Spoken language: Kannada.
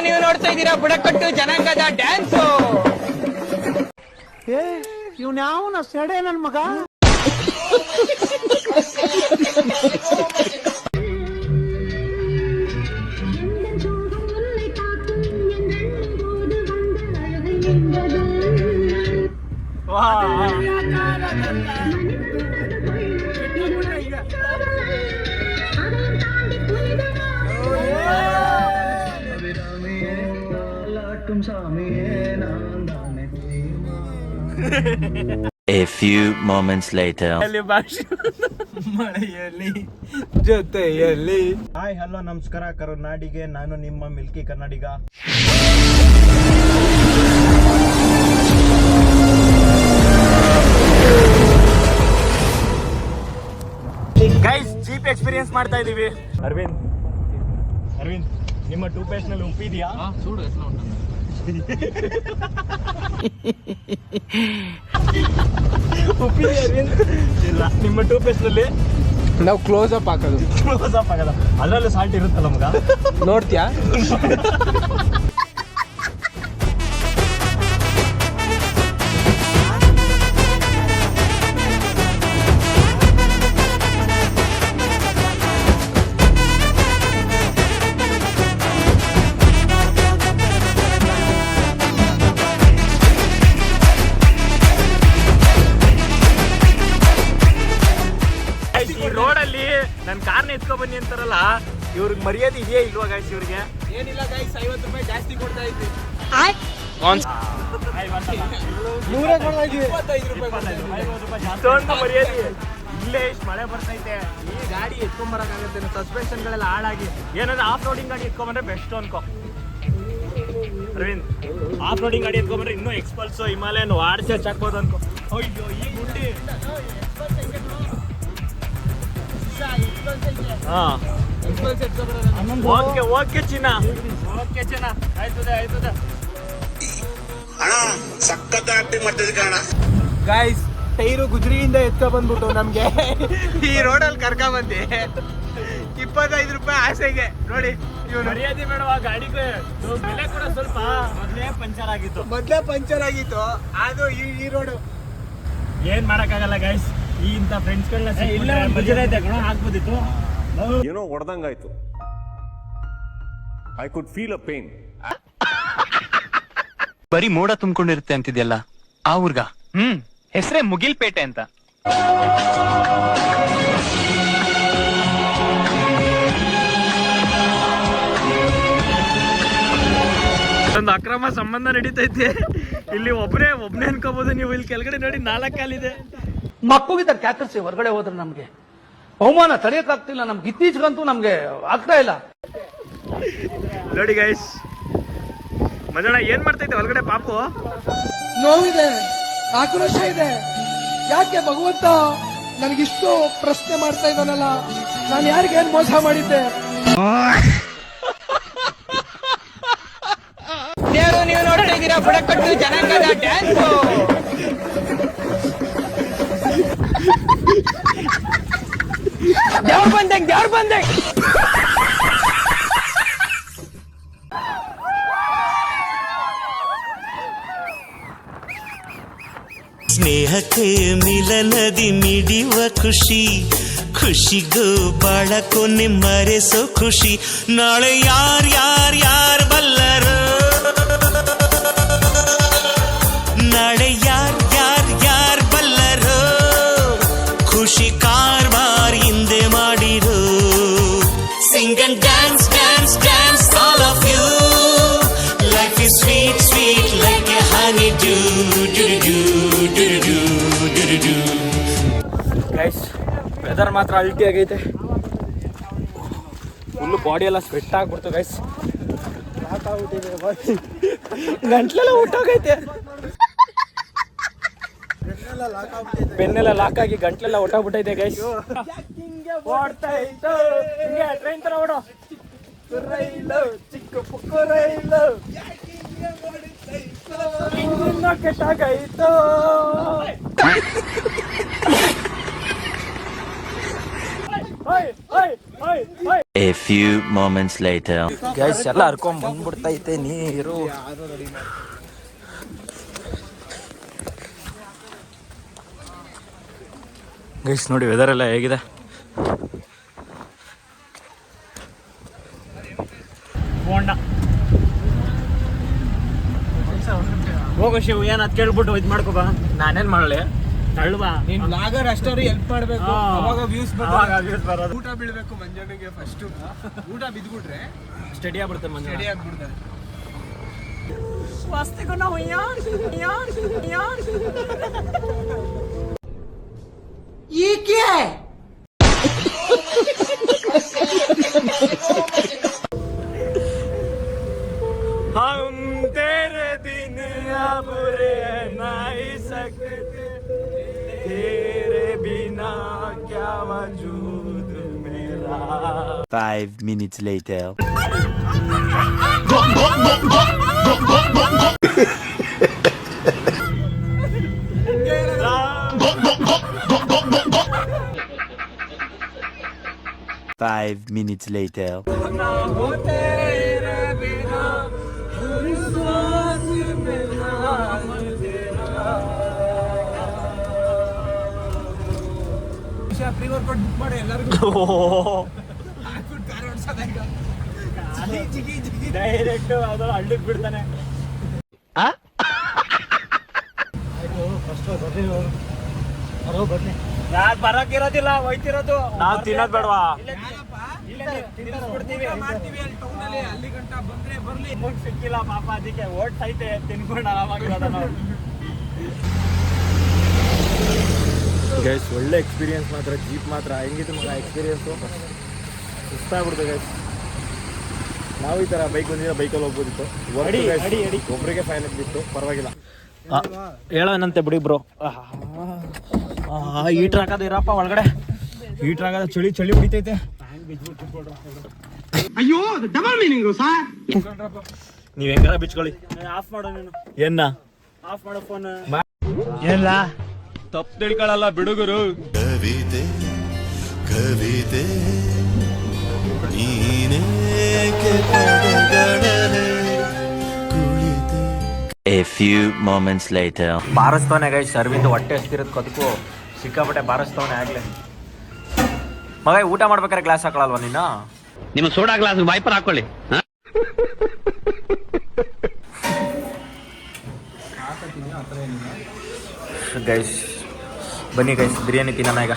ನೀವು ನೋಡ್ತಾ ಇದ್ದೀರಾ ಬುಡಕಟ್ಟು ಜನಾಂಗದ ಡ್ಯಾನ್ಸು. ಇವ್ನ ಯಾವನ ಸೆಡೆ ನನ್ ಮಗ. A few moments later. ಮಳೆಯಲ್ಲಿ ಜೊತೆಯಲ್ಲಿ. ಹಾಯ್ ಹಲೋ ನಮಸ್ಕಾರ ಕರ್ನಾಡಿಗೆ, ನಾನು ನಿಮ್ಮ ಮಿಲ್ಕಿ ಕನ್ನಡಿಗ. ಗೈಸ್ ಜೀಪ್ ಎಕ್ಸ್ಪೀರಿಯನ್ಸ್ ಮಾಡ್ತಾ ಇದೀವಿ. ಅರವಿಂದ್ ನಿಮ್ಮ ಟೂತ್ ಪೇಸ್ಟ್ ನಲ್ಲಿ ಉಪ್ಪಿದೆಯಾ? ಉಪ್ಪಿದೆಯಾ ಅರವಿಂದ್? ಇಲ್ಲ. ನಿಮ್ಮ ಟೂತ್ ಪೇಸ್ಟ್ ನಲ್ಲಿ ನಾವು ಕ್ಲೋಸ್ ಅಪ್ ಹಾಕೋದು. ಅದ್ರಲ್ಲೂ ಸಾಲ್ಟ್ ಇರುತ್ತಲ್ಲ ಮಗ, ನೋಡ್ತೀಯಾ? ರೋಡಲ್ಲಿ ನನ್ ಕಾರ್ನ ಎತ್ಕೊಂಡ್ ಬನ್ನಿ ಅಂತಾರಲ್ಲ, ಇವ್ರಿಗೆ ಮರ್ಯಾದೆ ಇದೆಯಾ ಇಲ್ವಾ ಗೈಸ್? ಇವ್ರಿಗೆ ಏನಿಲ್ಲ ಗೈಸ್, 50 ರೂಪಾಯಿ ಜಾಸ್ತಿ ಕೊಡ್ತಾ ಇದ್ವಿ. 25 ರೂಪಾಯಿ ಮರ್ಯಾದೆ. ಇಲ್ಲೇ ಇಷ್ಟು ಮಳೆ ಬರ್ತೈತೆ, ಈ ಗಾಡಿ ಎತ್ಕೊಂಡ್ ಬರಕಾಗತ್ತೆ? ಸಸ್ಪೆನ್ಷನ್ ಗಳೆಲ್ಲ ಹಾಳಾಗಿ ಏನಾದ್ರೆ ಆಫ್ ರೋಡಿಂಗ್ ಗಾಡಿ ಎತ್ಕೊಂಡ್ಬಂದ್ರೆ ಬೆಸ್ಟ್ ಅನ್ಕೋ ಅರವಿಂದ್. ಆಫ್ ರೋಡಿಂಗ್ ಗಾಡಿ ಎತ್ಕೊಂಡ್ಬಂದ್ರೆ ಇನ್ನೂ ಎಕ್ಸ್ಪಲ್ಸ್ ಹಿಮಾಲಯನ್ ವಾಡ್ಸಿ ಹಚ್ಚಾಕ್ಬೋದು ಅನ್ಕೋ. ಅಯ್ಯೋ ಈ ಗುಂಡಿ. ಓಕೆ ಚಿನ್ನ, ಆಯ್ತದೆ. ಸಖತ್ ಆಕ್ಟಿಂಗ್ ಮಾಡ್ತಿದ್ದೆ ಕಾರಣ. ಗೈಸ್, ಟೈರು ಗುಜರಿಯಿಂದ ಎತ್ಕೊ ಬಂದ್ಬಿಟ್ಟು ನಮ್ಗೆ ಈ ರೋಡಲ್ಲಿ ಕರ್ಕೊ ಬಂದಿ. 25 ರೂಪಾಯಿ ಆಸೆಗೆ ನೋಡಿ. ಮರ್ಯಾದೆ ಬೇಡವಾ ಗಾಡಿಗೆ? ಬೆಲೆ ಕೂಡ ಸ್ವಲ್ಪ ಮೊದಲೇ ಪಂಚರ್ ಆಗಿತ್ತು. ಅದು ಈ ರೋಡು ಏನ್ ಮಾಡಕ್ಕಾಗಲ್ಲ ಗೈಸ್. ಈ ಇಂಥ ಫ್ರೆಂಡ್ಸ್ಗಳನ್ನ ಹಾಕ್ಬೋದಿತ್ತು. ಏನೋ ಹೊಡೆದಂಗಾಯ್ತು. I could feel a pain. ಬರೀ ಮೋಡ ತುಂಬಿಕೊಂಡಿರುತ್ತೆ ಅಂತಿದ್ಯಲ್ಲ, ಆ ಊರ್ಗ ಹೆಸರೇ ಮುಗಿಲ್ಪೇಟೆ ಅಂತ. ಒಂದು ಅಕ್ರಮ ಸಂಬಂಧ ನಡೀತೈತೆ ಇಲ್ಲಿ. ಒಬ್ನೇ ಅನ್ಕೋಬಹುದು ನೀವು. ಇಲ್ಲಿ ಕೆಳಗಡೆ ನೋಡಿ 4 ಕಾಲಿದೆ. ಮಕ್ಕಳಿಗೆ ಕ್ಯಾಕರ್ಸಿ ಹೊರಗಡೆ ಹೋದ್ರೆ ನಮ್ಗೆ ಅವಮಾನ ತಡೆಯಕ್ಕಾಗ್ತಿಲ್ಲ. ನಮ್ಗೆ ಇತ್ತೀಚೆಗಂತೂ ನಮ್ಗೆ ಆಗ್ತಾ ಇಲ್ಲ. ನೋಡಿ ಗೈಸ್, ಮಂಜಣ್ಣ ಏನ್ ಮಾಡ್ತೈತೆ ಹೊರಗಡೆ ಪಾಪು? ನೋವಿದೆ, ಆಕ್ರೋಶ ಇದೆ. ಯಾಕೆ ಭಗವಂತ ನನಗಿಷ್ಟು ಪ್ರಶ್ನೆ ಮಾಡ್ತಾ ಇದ್ದಾನಲ್ಲ? ನಾನು ಯಾರಿಗೇನ್ ಮೋಸ ಮಾಡಿದ್ದೆ? ನೀವು ನೋಡ್ತಾ ಇದ್ದೀರಾ ಬುಡಕಟ್ಟು ಜನಾಂಗದ ಡ್ಯಾನ್ಸು. ದೇವ್ರ ಬಂದೆ. ಸ್ನೇಹಕ್ಕೆ ಮಿಲನದಿ ಮಿಡಿಯುವ ಖುಷಿಗೂ ಬಾಳ ಕೊನೆ ಮರೆಸೋ ಖುಷಿ. ನಾಳೆ ಯಾರ್ ಬಲ್ಲರು? ನಾಳೆ ಯಾರ್ ಬಲ್ಲರು? ಖುಷಿ ಕಾರ್ಬಾರ್ ಹಿಂದೆ ಮಾಡಿರೋ. Sing and dance all of you. Life is sweet like a honeydew. Guys, weather ಮಾತ್ರ ಅಲ್ಟಿ ಆಗೈತೆ. ಫುಲ್ಲು ಬಾಡಿ ಎಲ್ಲ ಸ್ವೆಟ್ ಆಗ್ಬಿಡ್ತು ಗೈಸ್. ಗಂಟ್ಲೆಲ್ಲ ಊಟೋಗೈತೆ. ಬೆನ್ನೆಲ್ಲ ಲಾಕ್ ಆಗಿ ಗಂಟ್ಲೆಲ್ಲ ಹೊಟ್ಟೋಗ್ಬಿಟ್ಟೈತೆ ಗೈಸ್. ಓಡ್ತಾಯಿತ್ತು ಟ್ರೈನ್ ತರ ಓಡೋ. ರೈಲು ಚಿಕ್ಕ ಪುಕ್ಕ ರೈಲು. ಏನೋ ಕೆಟ್ಟಾಗಾಯ್ತು. A few moments later. Guys ಎಲ್ಲ ಹರ್ಕೊಂಡ್ ಬಂದ್ಬಿಡ್ತೈತೆ ನೀರು. ಗೈಸ್ ನೋಡಿ ವೆದರ್ ಎಲ್ಲ ಹೇಗಿದೆ. ಹೋಗೋ ಶಿವ್ ಏನಾದ್ ಕೇಳ್ಬಿಟ್ಟು ಇದು ಮಾಡ್ಕೋಬಾ. ನಾನೇನ್ ಮಾಡ್ಲಿ? ತಳ್ಳುವಾ ನೀನ್ ಬ್ಲಾಗರ್ ಅಷ್ಟಾರು ಹೆಲ್ಪ್ ಮಾಡ್ಬೇಕು. ಹಾ. ಅವಾಗ ವ್ಯೂಸ್ ಬರೋದು. ಊಟ ಬೀಳ್ಬೇಕು ಮಂಜಣ್ಣಗೆ ಫಸ್ಟ್. ಊಟ ಬಿದ್ಬಿಟ್ರೆ ಸ್ಟಡಿ ಆಗ್ಬಿಡುತ್ತೆ ಮಂಜು. ರೆಡಿ ಆಗ್ಬಿಡ್ತಾರೆ. हम तेरे दिन बुरे नहीं सकते, तेरे बिना क्या वजूद मेरा. 5 minutes later. 5 minutes later. Pre workout book ಮಾಡಿ ಎಲ್ಲರಿಗೂ ಹಾಕ್ಬಿಟ್ಟು ಕಾರ್ ಓಡಿಸೋದಾಗ ಜಿಗಿ ಜಿಗಿ ಡೈರೆಕ್ಟ್ ಅದು ಹಳ್ಳಿಗೆ ಬಿಡ್ತಾನೆ. ಯಾರು ಬರಕ್ಕಿರೋದಿಲ್ಲ, ಹೋಯ್ತಿರೋದು. ನಾವು ತಿನ್ನೋದ್ ಬೇಡವಾ? ಮಾಡ್ತೀವಿ ಅಲ್ಲಿ ಟೌನ್ ಅಲ್ಲಿ. ಅಲ್ಲಿ ಗಂಟ ಬಂದ್ರೆ ಬರ್ಲಿ. ಮುಗ್ ಸಿಕ್ಕಿಲ್ಲ ಪಾಪ, ಅದಕ್ಕೆ ಓಡ್ಸೈತೆ ತಿನ್ಕೊಂಡು ಆರಾಮಾಗಿರೋದ ನಾವು. ಗೈಸ್ ಒಳ್ಳೆ ಎಕ್ಸ್ಪೀರಿಯನ್ಸ್ ಮಾತ್ರ. ಜೀಪ್ ಮಾತ್ರ ಹೆಂಗಿತ್ತು ಮಗ ಎಕ್ಸ್ಪೀರಿಯನ್ಸು. ಸುಸ್ತಾಗ್ಬಿಡ್ತು ಗೈಸ್. ನಾವು ಈ ಥರ ಬೈಕ್ ಬಂದಿದ್ರೆ ಬೈಕಲ್ಲಿ ಹೋಗ್ಬೋದಿತ್ತು. ಒಬ್ಬರಿಗೆ ಫೈನ್ ಬಿತ್ತು, ಪರವಾಗಿಲ್ಲ. ಹೇಳೋನಂತೆ ಬಿಡಿ ಬ್ರೋ. ಹೀಟ್ರ್ ಹಾಕೋದು ಇರಪ್ಪ ಒಳಗಡೆ. ಹೀಟ್ರ್ ಹಾಕೋದು ಚಳಿ ಚಳಿ ಹೊಡಿತೈತೆ. ಅಯ್ಯೋ ಡಬಲ್ ಮೀನಿಂಗು ಸರ್. ನೀವ್ ಹೆಂಗಾರ ಬಿಚ್ಕೊಳ್ಳಿ. ಆಫ್ ಮಾಡೋ ನೀನು. ಏನ ಆಫ್ ಮಾಡೋ ಫೋನ್. ಏನಿಲ್ಲ ತಪ್ಪು ತಿಳ್ಕೊಳ್ಳಲ್ಲ ಬಿಡುಗರು. ಕವಿತೆ ಕವಿತೆ ನೀನೇಕೆ ಪದಗಳೇ ಕುಳಿತೆ. A few moments later. ಬಾರಿಸ್ತವನೆ ಗೈಸ್. ಅರವಿಂದ್ ಹೊಟ್ಟೆ ಹಸ್ತಿರೋದು ಕದಕ್ಕೂ ಸಿಕ್ಕಾಪಟ್ಟೆ ಬಾರಿಸ್ತವನೆ ಆಗ್ಲೇ. ಮಗ ಊಟ ಮಾಡ್ಬೇಕಾದ್ರೆ ಗ್ಲಾಸ್ ಹಾಕೊಳಲ್ವಾ ನೀನು? ನಿಮ್ಮ ಸೋಡಾ ಗ್ಲಾಸ್ ವೈಪರ್ ಹಾಕೊಳ್ಳಿ. ಗೈಸ್ ಬನ್ನಿ ಗೈಸ್, ಬಿರಿಯಾನಿ ತಿನ್ನೋಣ ಈಗ.